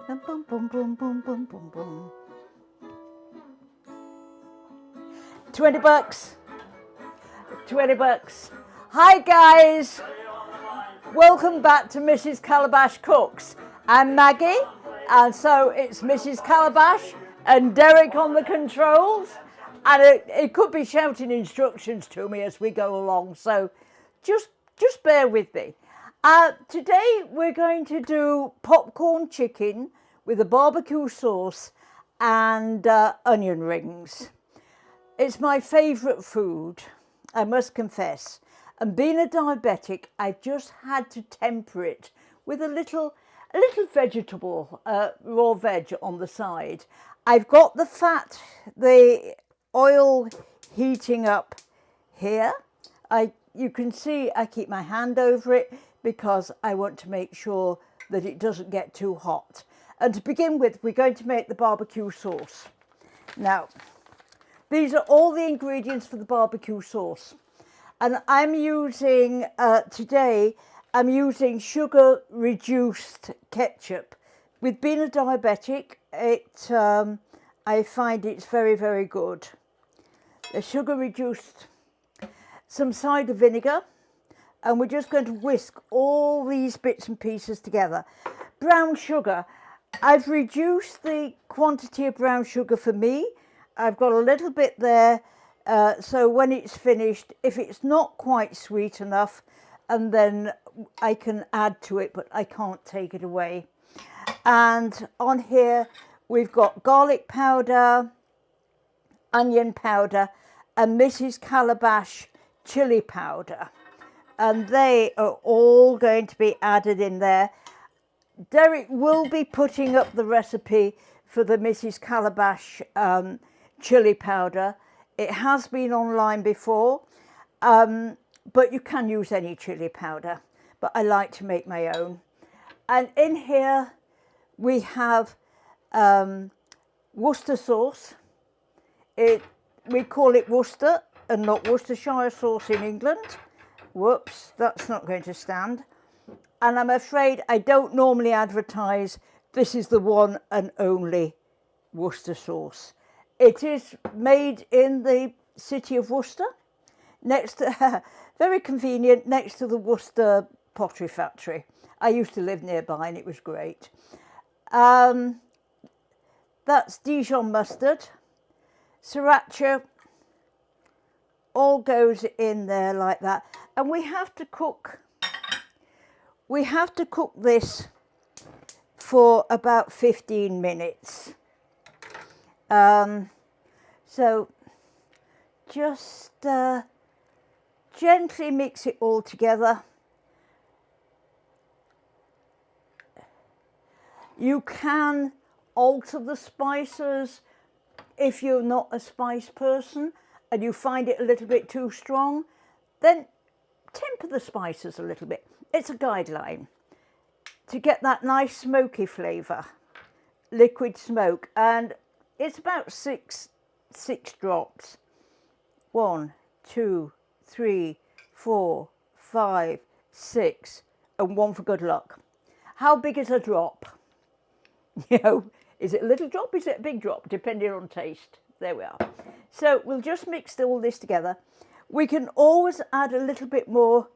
Boom, boom, boom, boom, boom, boom, boom, boom. 20 bucks. 20 bucks. Hi guys. Welcome back to Mrs. Calabash Cooks. I'm Maggie, and so it's Mrs. Calabash and Derek on the controls, and it could be shouting instructions to me as we go along, so just bear with me. Today we're going to do popcorn chicken with a barbecue sauce and onion rings. It's my favourite food, I must confess. And being a diabetic, I've just had to temper it with a little vegetable, raw veg on the side. I've got the fat, the oil heating up here. You can see I keep my hand over it because I want to make sure that it doesn't get too hot. And to begin with, we're going to make the barbecue sauce. Now, these are all the ingredients for the barbecue sauce. And I'm using, today, I'm using sugar reduced ketchup. With being a diabetic, I find it's very, very good. The sugar reduced, some cider vinegar, and we're just going to whisk all these bits and pieces together. Brown sugar, I've reduced the quantity of brown sugar for me. I've got a little bit there, so when it's finished, if it's not quite sweet enough, and then I can add to it, but I can't take it away. And on here, we've got garlic powder, onion powder, and Mrs. Calabash chili powder. And they are all going to be added in there. Derek will be putting up the recipe for the Mrs. Calabash chili powder. It has been online before, but you can use any chili powder, but I like to make my own. And in here we have Worcester sauce. We call it Worcester and not Worcestershire sauce in England. Whoops, that's not going to stand. And I'm afraid I don't normally advertise this is the one and only Worcester sauce. It is made in the city of Worcester, next to, very convenient, next to the Worcester pottery factory. I used to live nearby and it was great. That's Dijon mustard, sriracha, all goes in there like that. And we have to cook this for about 15 minutes. So just gently mix it all together. You can alter the spices if you're not a spice person and you find it a little bit too strong, then temper the spices a little bit. It's a guideline to get that nice smoky flavour, liquid smoke, and it's about six drops. 1, 2, 3, 4, 5, 6, and 1 for good luck. How big is a drop? You know, is it a little drop? Is it a big drop? Depending on taste. There we are. So we'll just mix all this together. We can always add a little bit more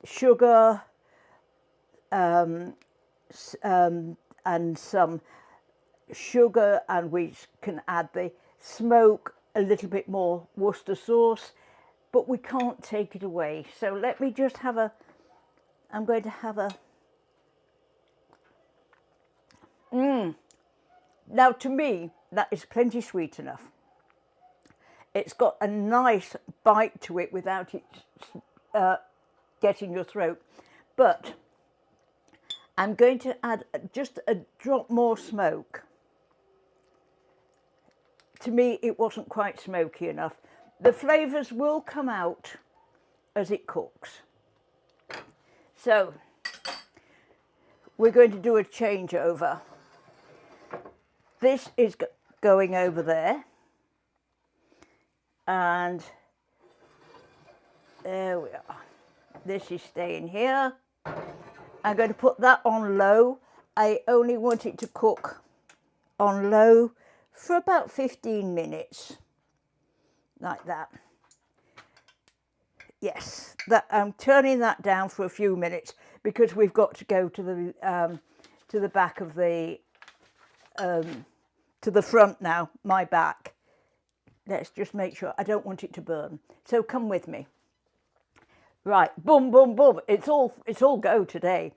sugar and some sugar, and we can add the smoke, a little bit more Worcester sauce, but we can't take it away. So let me just have I'm going to have a Now to me that is plenty sweet enough. It's got a nice bite to it without it getting your throat, but I'm going to add just a drop more smoke. To me, it wasn't quite smoky enough. The flavours will come out as it cooks. So we're going to do a changeover. This is going over there. And there we are. This is staying here. I'm going to put that on low I only want it to cook on low for about 15 minutes, like that. Yes, that I'm turning that down for a few minutes because we've got to go to the back of the to the front now, my back. Let's just make sure. I don't want it to burn. So come with me. Right, boom, boom, boom. It's all go today.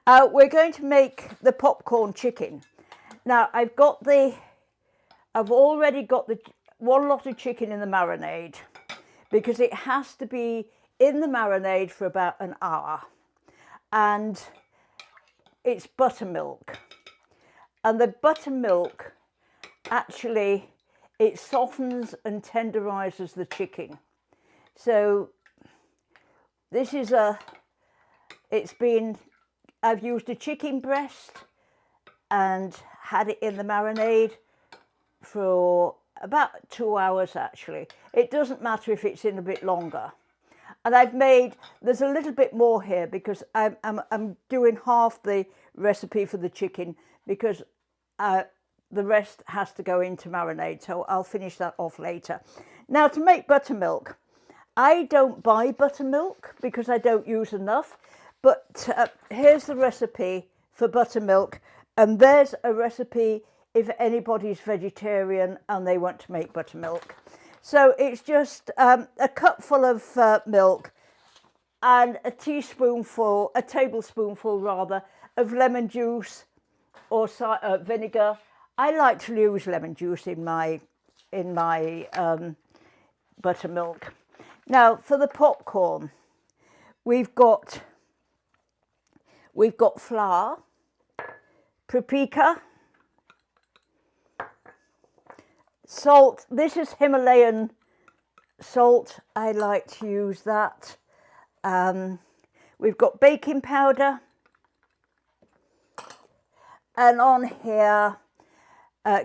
We're going to make the popcorn chicken. Now I've already got the one lot of chicken in the marinade because it has to be in the marinade for about an hour, and it's buttermilk, and the buttermilk actually it softens and tenderizes the chicken. So this is I've used a chicken breast and had it in the marinade for about 2 hours actually. It doesn't matter if it's in a bit longer. And there's a little bit more here because I'm doing half the recipe for the chicken because the rest has to go into marinade, so I'll finish that off later. Now to make buttermilk, I don't buy buttermilk because I don't use enough, but here's the recipe for buttermilk, and there's a recipe if anybody's vegetarian and they want to make buttermilk. So it's just a cupful of milk and a tablespoonful rather, of lemon juice or vinegar. I like to use lemon juice in my buttermilk. Now for the popcorn, we've got flour, paprika, salt. This is Himalayan salt. I like to use that. We've got baking powder, and on here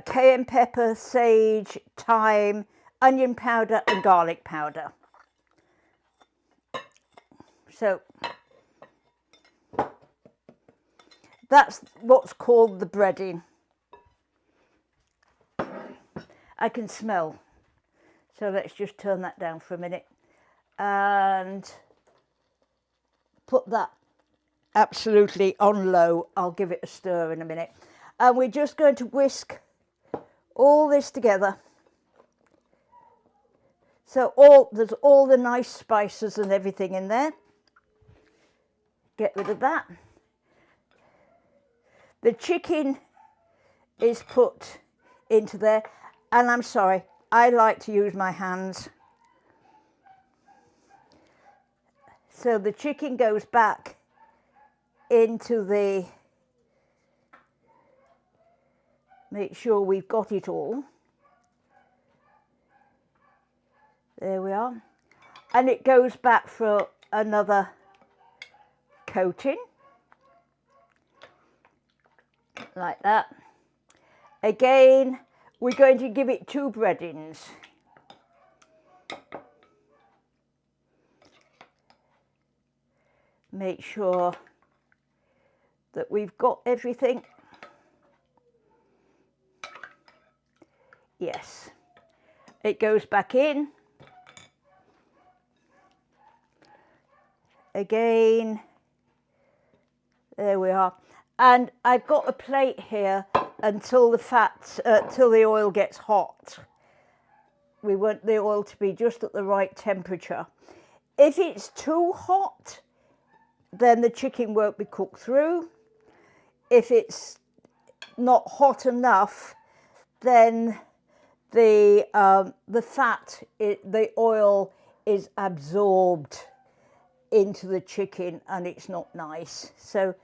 cayenne pepper, sage, thyme, onion powder and garlic powder. So that's what's called the breading. I can smell. So let's just turn that down for a minute and put that absolutely on low. I'll give it a stir in a minute. And we're just going to whisk all this together. So there's all the nice spices and everything in there. Get rid of that. The chicken is put into there, and I'm sorry, I like to use my hands. So the chicken goes back into the, make sure we've got it all. There we are. And it goes back for another coating. Like that. Again, we're going to give it 2 breadings. Make sure that we've got everything. Yes. It goes back in. Again. There we are. And I've got a plate here until the oil gets hot. We want the oil to be just at the right temperature. If it's too hot, then the chicken won't be cooked through. If it's not hot enough, then the oil is absorbed into the chicken and it's not nice. So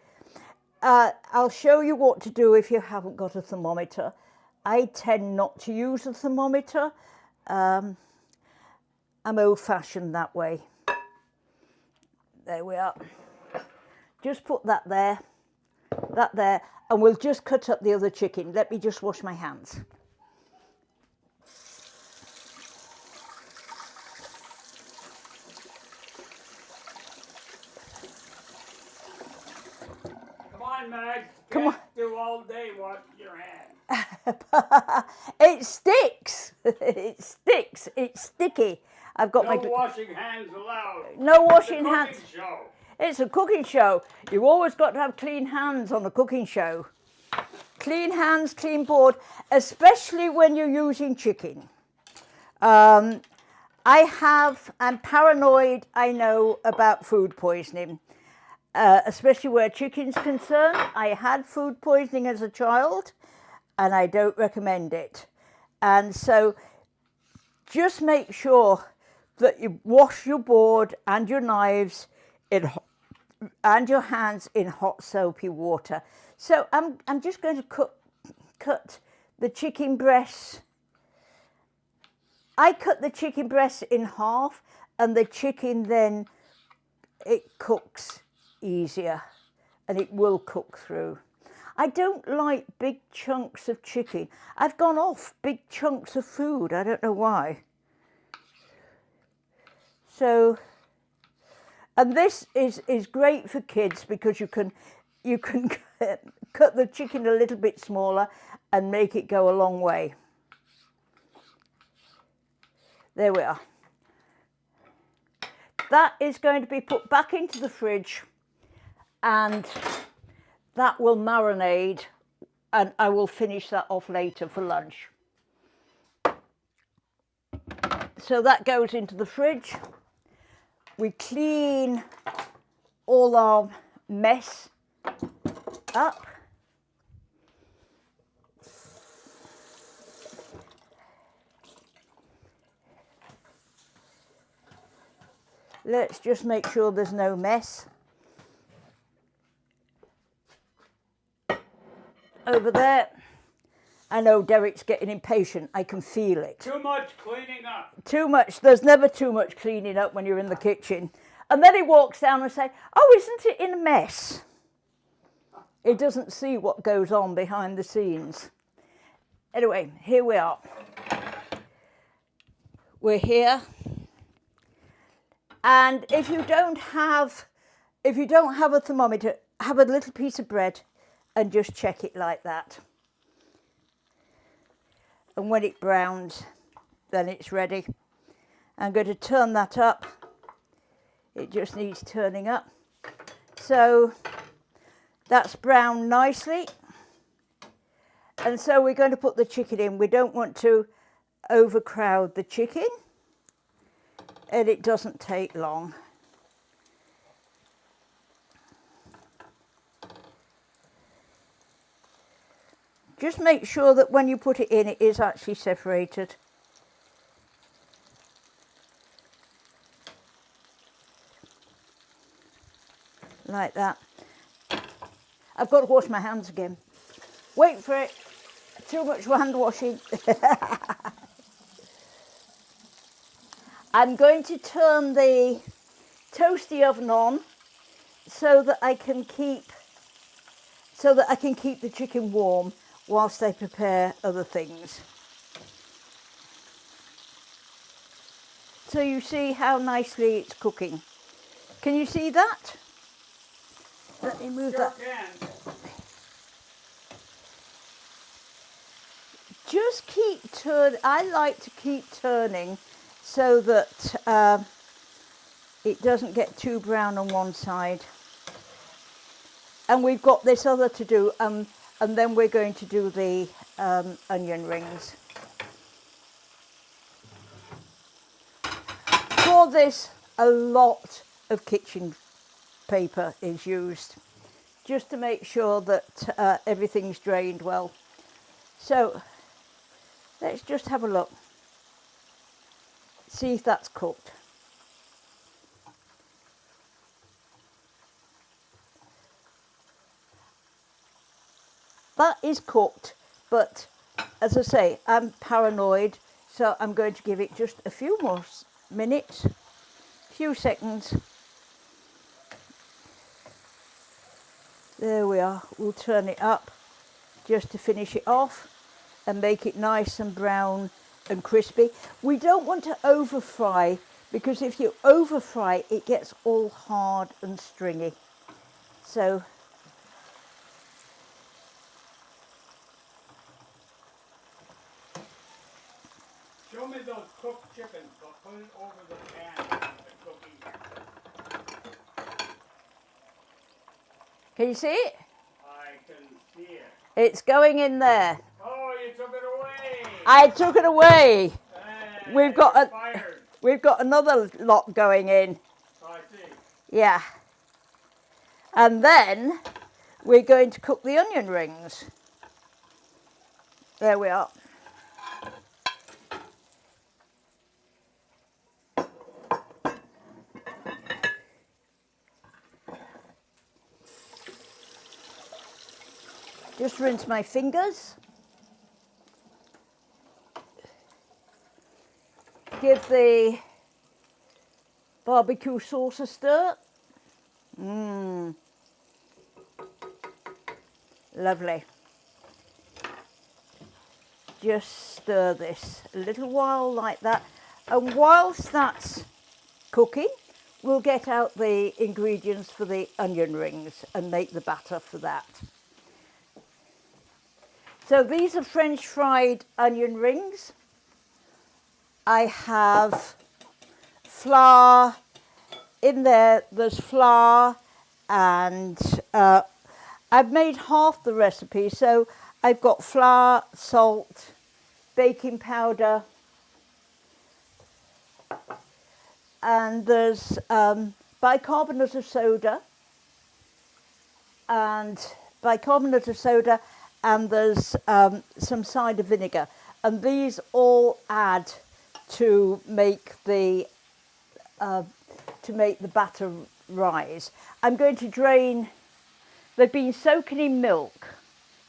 I'll show you what to do if you haven't got a thermometer. I tend not to use a thermometer. I'm old-fashioned that way. There we are. Just put that there, and we'll just cut up the other chicken. Let me just wash my hands. Come on on, Mag. Come on. Can't do all day washing your hands. It sticks. It sticks. It's sticky. I've got No my washing hands allowed. no It's a washing cooking hands. show. It's a cooking show. You've always got to have clean hands on a cooking show. Clean hands, clean board, especially when you're using chicken. I'm paranoid, I know, about food poisoning, especially where chicken's concerned. I had food poisoning as a child, and I don't recommend it. And so just make sure that you wash your board and your knives and your hands in hot soapy water. So I'm just going to cut the chicken breasts. I cut the chicken breasts in half, and the chicken then, it cooks easier and it will cook through. I don't like big chunks of chicken. I've gone off big chunks of food. I don't know why. So, and this is great for kids because you can cut the chicken a little bit smaller and make it go a long way. There we are. That is going to be put back into the fridge, and that will marinate, and I will finish that off later for lunch. So that goes into the fridge. We clean all our mess up. Let's just make sure there's no mess. Over there. I know Derek's getting impatient. I can feel it. Too much cleaning up. Too much. There's never too much cleaning up when you're in the kitchen. And then he walks down and says, "Oh, isn't it in a mess?" He doesn't see what goes on behind the scenes. Anyway, here we are. We're here. And if you don't have a thermometer, have a little piece of bread and just check it like that. And when it browns, then it's ready. I'm going to turn that up. It just needs turning up. So that's browned nicely. And so we're going to put the chicken in. We don't want to overcrowd the chicken. And it doesn't take long. Just make sure that when you put it in, it is actually separated. Like that. I've got to wash my hands again. Wait for it. Too much hand washing. I'm going to turn the toasty oven on so that I can keep the chicken warm whilst I prepare other things. So you see how nicely it's cooking. Can you see that? Let me move that. Just keep turning. I like to keep turning so that it doesn't get too brown on one side. And we've got this other to do, and then we're going to do the onion rings. For this, a lot of kitchen paper is used, just to make sure that everything's drained well. So let's just have a look. See if that's cooked. That is cooked, but as I say, I'm paranoid, so I'm going to give it just a few more minutes, a few seconds. There we are. We'll turn it up just to finish it off and make it nice and brown and crispy. We don't want to over fry, because if you over fry, it gets all hard and stringy. So Show me those cooked chickens, but put it over the pan. The cooking. Can you see it? I can see it. It's going in there. Oh, you took it away. I took it away. We've got it's fired. We've got another lot going in. Oh, I see. Yeah. And then we're going to cook the onion rings. There we are. Just rinse my fingers. Give the barbecue sauce a stir. Mmm. Lovely. Just stir this a little while like that. And whilst that's cooking, we'll get out the ingredients for the onion rings and make the batter for that. So these are French fried onion rings. I have flour in there. There's flour and I've made half the recipe. So I've got flour, salt, baking powder, and there's bicarbonate of soda and there's some cider vinegar, and these all add to make the batter rise. I'm going to drain. They've been soaking in milk,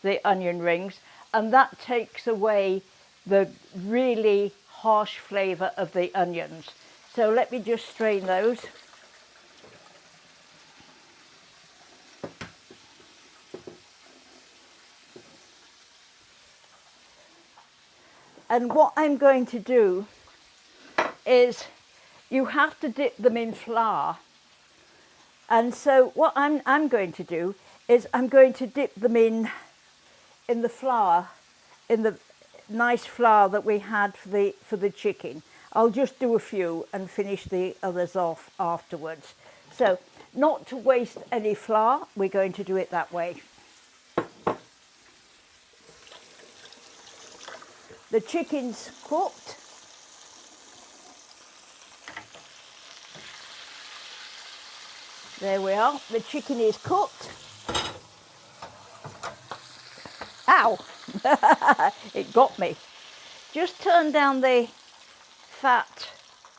the onion rings, and that takes away the really harsh flavour of the onions. So let me just strain those. And what I'm going to do is, you have to dip them in flour. And so what I'm going to do is I'm going to dip them in the flour, in the nice flour that we had for the chicken. I'll just do a few and finish the others off afterwards. So not to waste any flour, we're going to do it that way. The chicken's cooked. There we are. The chicken is cooked. Ow! It got me. Just turn down the fat,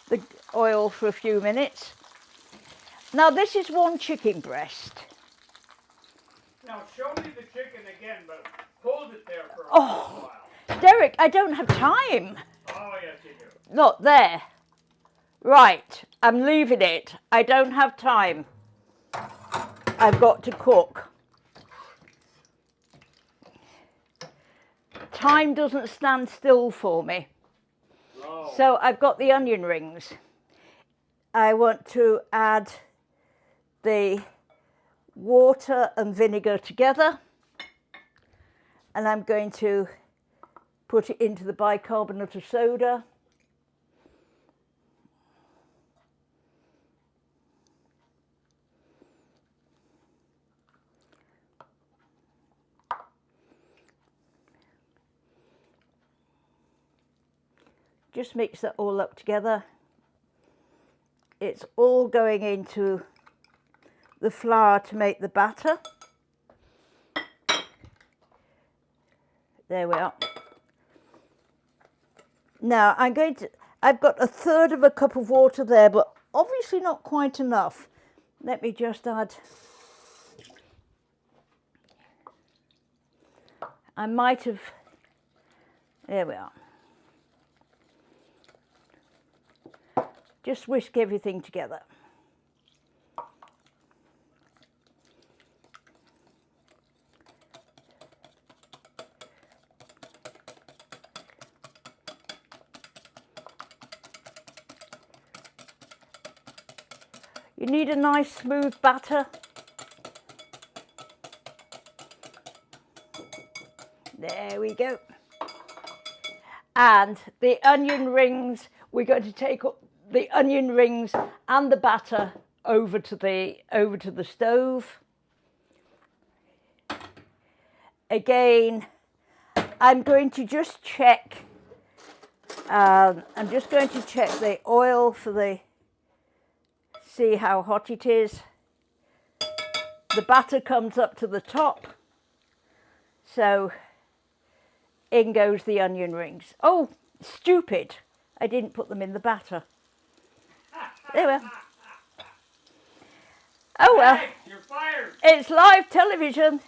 the oil for a few minutes. Now this is one chicken breast. Now show me the chicken again, but hold it there for a while. Derek, I don't have time. Oh, yes, you do. Not there. Right, I'm leaving it. I don't have time. I've got to cook. Time doesn't stand still for me. No. So I've got the onion rings. I want to add the water and vinegar together, and I'm going to put it into the bicarbonate of soda. Just mix that all up together. It's all going into the flour to make the batter. There we are. Now I've got 1/3 of a cup of water there, but obviously not quite enough. Let me just add. I might have, there we are. Just whisk everything together. You need a nice smooth batter. There we go. And the onion rings, we're going to take the onion rings and the batter over to the stove. Again, I'm going to just check. I'm just going to check the oil see how hot it is. The batter comes up to the top, so in goes the onion rings. Oh, stupid! I didn't put them in the batter. There we are. Oh well. Hey, you're fired. It's live television.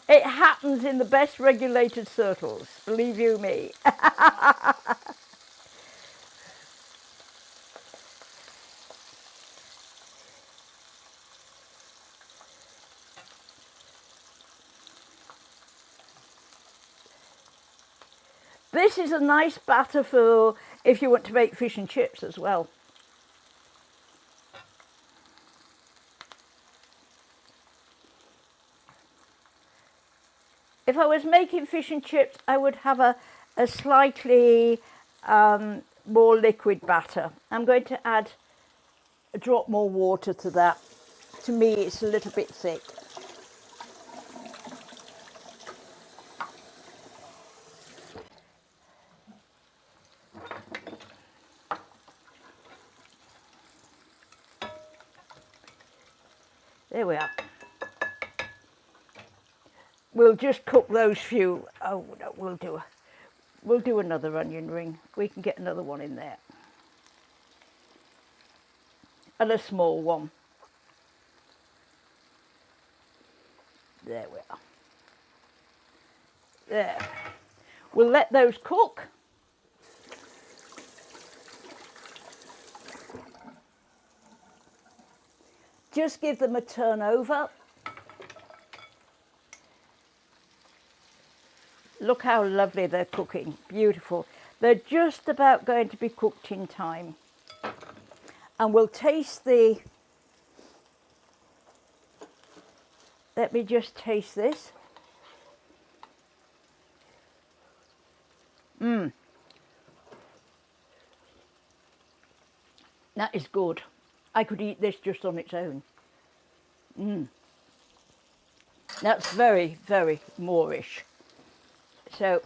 It happens in the best regulated circles, believe you me. This is a nice batter for if you want to make fish and chips as well. If I was making fish and chips, I would have a slightly more liquid batter. I'm going to add a drop more water to that. To me, it's a little bit thick. There we are. We'll just cook those few. Oh no, we'll do another onion ring. We can get another one in there. And a small one. There we are. There. We'll let those cook. Just give them a turn over. Look how lovely they're cooking. Beautiful. They're just about going to be cooked in time. And we'll taste the... Let me just taste this. That is good. I could eat this just on its own. That's very, very Moorish. So,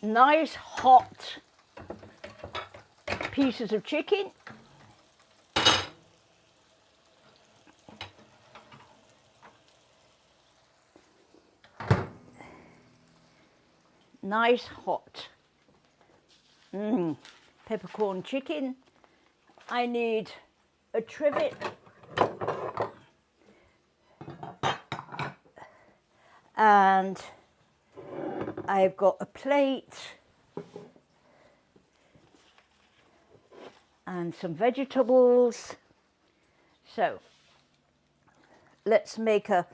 nice hot pieces of chicken. Nice hot peppercorn chicken. I need a trivet and I've got a plate and some vegetables. So let's make a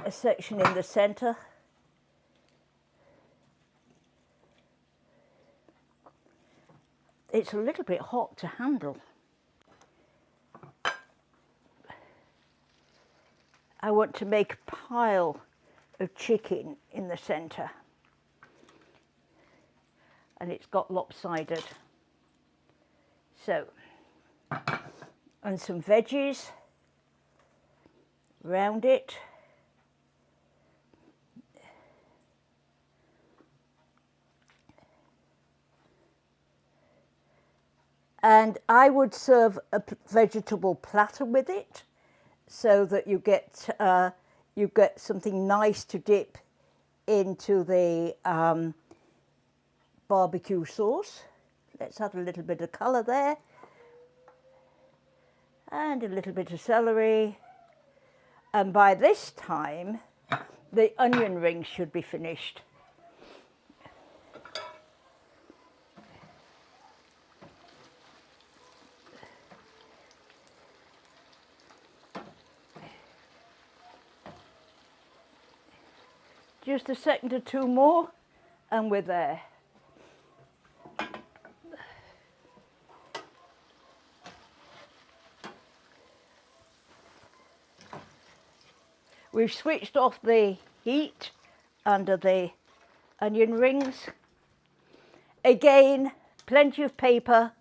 section in the center. It's a little bit hot to handle. I want to make a pile of chicken in the center. And it's got lopsided. So, and some veggies round it. And I would serve a vegetable platter with it, so that you get something nice to dip into the barbecue sauce. Let's add a little bit of colour there, and a little bit of celery. And by this time, the onion rings should be finished. Just a second or two more and we're there. We've switched off the heat under the onion rings. Again, plenty of paper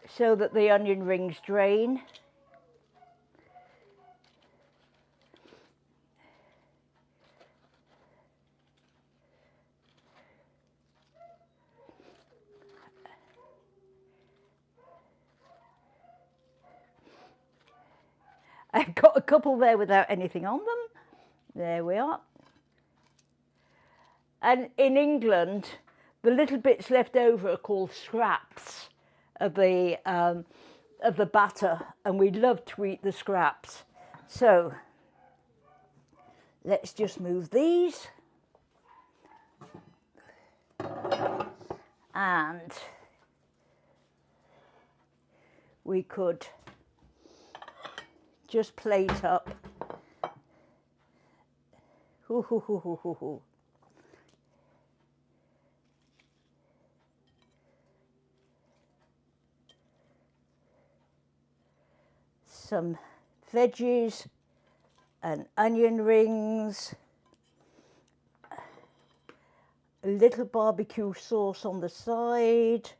so that the onion rings drain. I've got a couple there without anything on them. There we are. And in England, the little bits left over are called scraps of the batter, and we love to eat the scraps. So let's just move these. And we could just plate up. Hoo, hoo, hoo, hoo, hoo, hoo. Some veggies and onion rings, a little barbecue sauce on the side.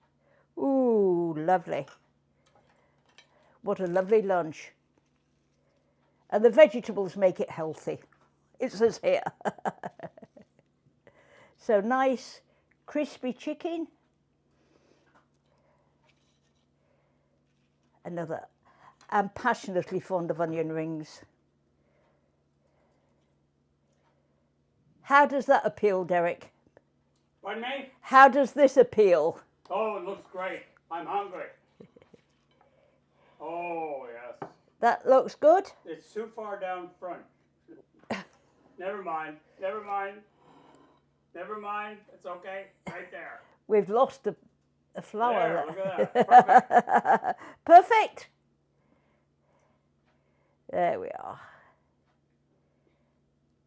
Ooh, lovely. What a lovely lunch. And the vegetables make it healthy. It says here. So nice, crispy chicken. Another. I'm passionately fond of onion rings. How does that appeal, Derek? Pardon me? How does this appeal? Oh, it looks great. I'm hungry. Oh, yes. That looks good? It's too far down front. Never mind. Never mind. Never mind. It's okay. Right there. We've lost a flower. There, look at that. Perfect. Perfect. There we are.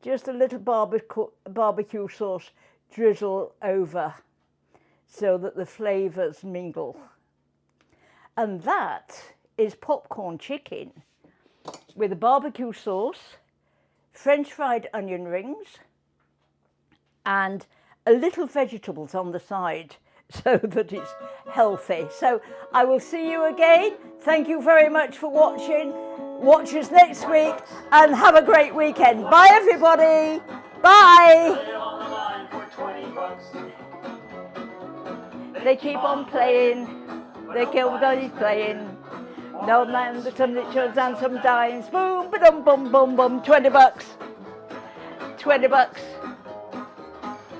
Just a little barbecue sauce drizzle over so that the flavours mingle. And that is popcorn chicken with a barbecue sauce, French fried onion rings, and a little vegetables on the side so that it's healthy. So I will see you again. Thank you very much for watching. Watch us next week and have a great weekend. Bye everybody. Bye. They keep on playing. They keep on playing. No man, some riches and some dimes. Boom, ba-dum, boom, boom, boom. $20. $20.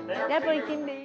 They're breaking me.